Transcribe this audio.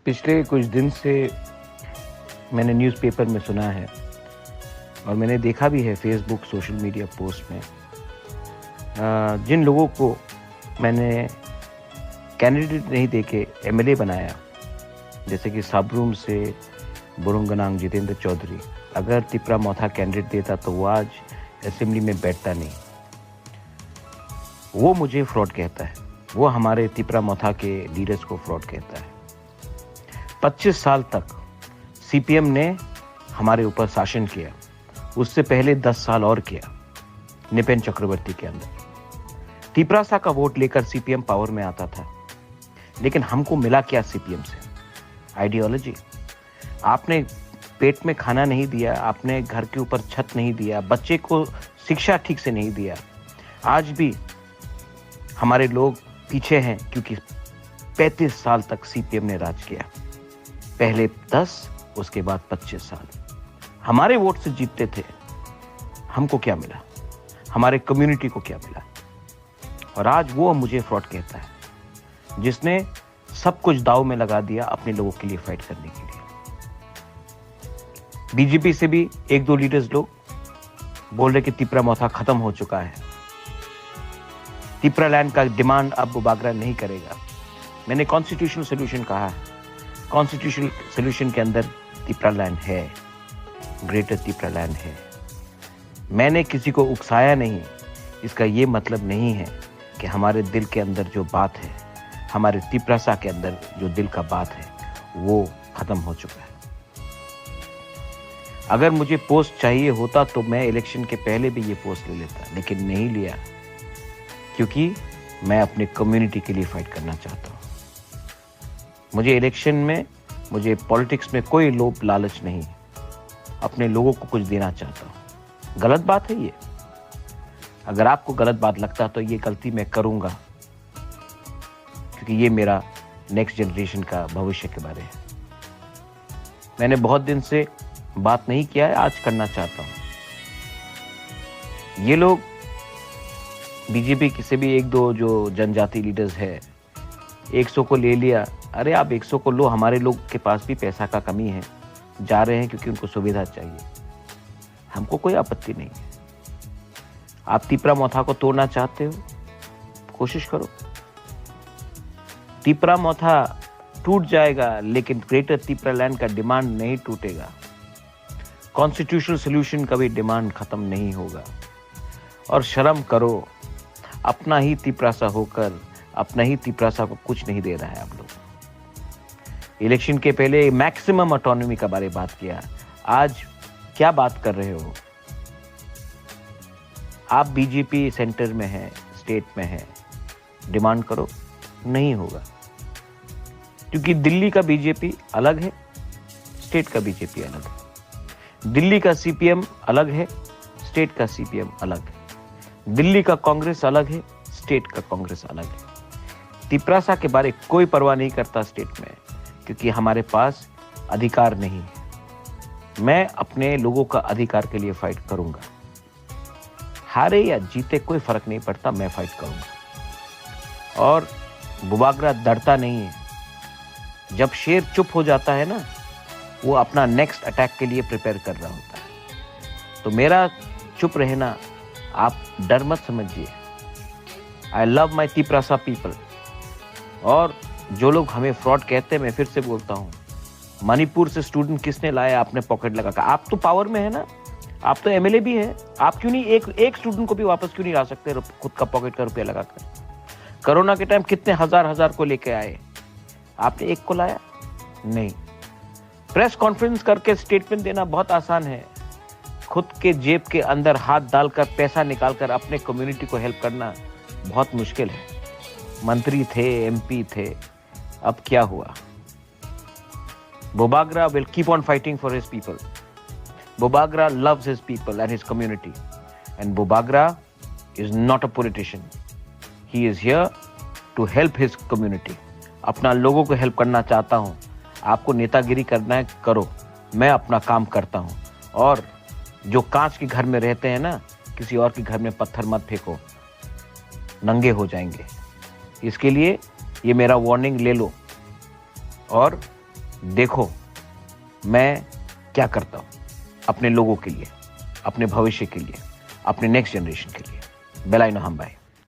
पिछले कुछ दिन से मैंने न्यूज़पेपर में सुना है और मैंने देखा भी है फेसबुक सोशल मीडिया पोस्ट में जिन लोगों को मैंने कैंडिडेट नहीं देके एमएलए बनाया, जैसे कि साबरूम से बुरुंगनांग जितेंद्र चौधरी, अगर तिपरा मोथा कैंडिडेट देता तो वो आज असेंबली में बैठता नहीं। वो मुझे फ्रॉड कहता है, वो हमारे तिपरा मोथा के लीडर्स को फ्रॉड कहता है। 25 साल तक सीपीएम ने हमारे ऊपर शासन किया, उससे पहले 10 साल और किया निपेन चक्रवर्ती के अंदर। तिपरासा का वोट लेकर सीपीएम पावर में आता था, लेकिन हमको मिला क्या सीपीएम से? आइडियोलॉजी। आपने पेट में खाना नहीं दिया, आपने घर के ऊपर छत नहीं दिया, बच्चे को शिक्षा ठीक से नहीं दिया। आज भी हमारे लोग पीछे हैं क्योंकि 35 साल तक सीपीएम ने राज किया। पहले 10, उसके बाद 25 साल हमारे वोट से जीतते थे। हमको क्या मिला? हमारे कम्युनिटी को क्या मिला? और आज वो मुझे फ्रॉड कहता है, जिसने सब कुछ दांव में लगा दिया अपने लोगों के लिए फाइट करने के लिए। बीजेपी से भी 1-2 लीडर्स लोग बोल रहे कि तिपरा मोथा खत्म हो चुका है, तिपरा लैंड का डिमांड अब बुबागरा नहीं करेगा। मैंने कॉन्स्टिट्यूशनल सोल्यूशन कहा है, कॉन्स्टिट्यूशनल सोल्यूशन के अंदर तिपरा लैंड है, ग्रेटर तिपरा लैंड है। मैंने किसी को उकसाया नहीं। इसका ये मतलब नहीं है कि हमारे दिल के अंदर जो बात है, हमारे तिपरासा के अंदर जो दिल का बात है, वो खत्म हो चुका है। अगर मुझे पोस्ट चाहिए होता तो मैं इलेक्शन के पहले भी ये पोस्ट ले लेता, लेकिन नहीं लिया क्योंकि मैं अपने कम्युनिटी के लिए फाइट करना चाहता हूँ। मुझे इलेक्शन में, मुझे पॉलिटिक्स में कोई लोभ लालच नहीं, अपने लोगों को कुछ देना चाहता हूँ। गलत बात है ये। अगर आपको गलत बात लगता तो ये गलती मैं करूंगा, क्योंकि ये मेरा नेक्स्ट जनरेशन का भविष्य के बारे है। मैंने बहुत दिन से बात नहीं किया है, आज करना चाहता हूं। ये लोग बीजेपी किसी भी 1-2 जो जनजाति लीडर्स है, 100 को ले लिया। अरे आप 100 को लो, हमारे लोग के पास भी पैसा का कमी है, जा रहे हैं क्योंकि उनको सुविधा चाहिए। हमको कोई आपत्ति नहीं है। आप तिपरा मोथा को तोड़ना चाहते हो, कोशिश करो। तिपरा मोथा टूट जाएगा, लेकिन ग्रेटर तिपरा लैंड का डिमांड नहीं टूटेगा। कॉन्स्टिट्यूशनल सॉल्यूशन का भी डिमांड खत्म नहीं होगा। और शर्म करो, अपना ही तिपरासा होकर अपना ही तिपरासा को कुछ नहीं दे रहा है आप लोग। इलेक्शन के पहले मैक्सिमम ऑटोनॉमी का बारे बात किया, आज क्या बात कर रहे हो? आप बीजेपी सेंटर में है, स्टेट में है, डिमांड करो, नहीं होगा। क्योंकि दिल्ली का बीजेपी अलग है, स्टेट का बीजेपी अलग है। दिल्ली का सीपीएम अलग है, स्टेट का सीपीएम अलग है। दिल्ली का कांग्रेस अलग है, स्टेट का कांग्रेस अलग है। तिपरासा के बारे कोई परवाह नहीं करता स्टेट में, क्योंकि हमारे पास अधिकार नहीं है। मैं अपने लोगों का अधिकार के लिए फाइट करूंगा। हारे या जीते कोई फर्क नहीं पड़ता, मैं फाइट करूंगा। और बुबागरा डरता नहीं है। जब शेर चुप हो जाता है ना, वो अपना नेक्स्ट अटैक के लिए प्रिपेयर कर रहा होता है। तो मेरा चुप रहना आप डर मत समझिए। I love my Tiprasa people. और जो लोग हमें फ्रॉड कहते हैं, मैं फिर से बोलता हूँ, मणिपुर से स्टूडेंट किसने लाया अपने पॉकेट लगाकर? आप तो पावर में है ना, आप तो एमएलए भी हैं। आप क्यों नहीं एक स्टूडेंट को भी वापस क्यों नहीं ला सकते खुद का पॉकेट का रुपया लगाकर? कोरोना के टाइम कितने हजार को लेके आए, आपने एक को लाया? नहीं। प्रेस कॉन्फ्रेंस करके स्टेटमेंट देना बहुत आसान है, खुद के जेब के अंदर हाथ डालकर पैसा निकालकर अपने कम्युनिटी को हेल्प करना बहुत मुश्किल है। मंत्री थे, एमपी थे, अब क्या हुआ? Bubagra will keep on fighting for his people. Bubagra loves his people and his community. And Bubagra is not a politician. He is here to help his community. अपना लोगों को हेल्प करना चाहता हूँ। आपको नेतागिरी करना है, करो। मैं अपना काम करता हूँ। और जो कांच के घर में रहते हैं ना, किसी और के घर में पत्थर मत फेंको, नंगे हो जाएंगे। इसके लिए ये मेरा वार्निंग ले लो और देखो मैं क्या करता हूं अपने लोगों के लिए, अपने भविष्य के लिए, अपने नेक्स्ट जनरेशन के लिए। बेलाइनो हम बाय।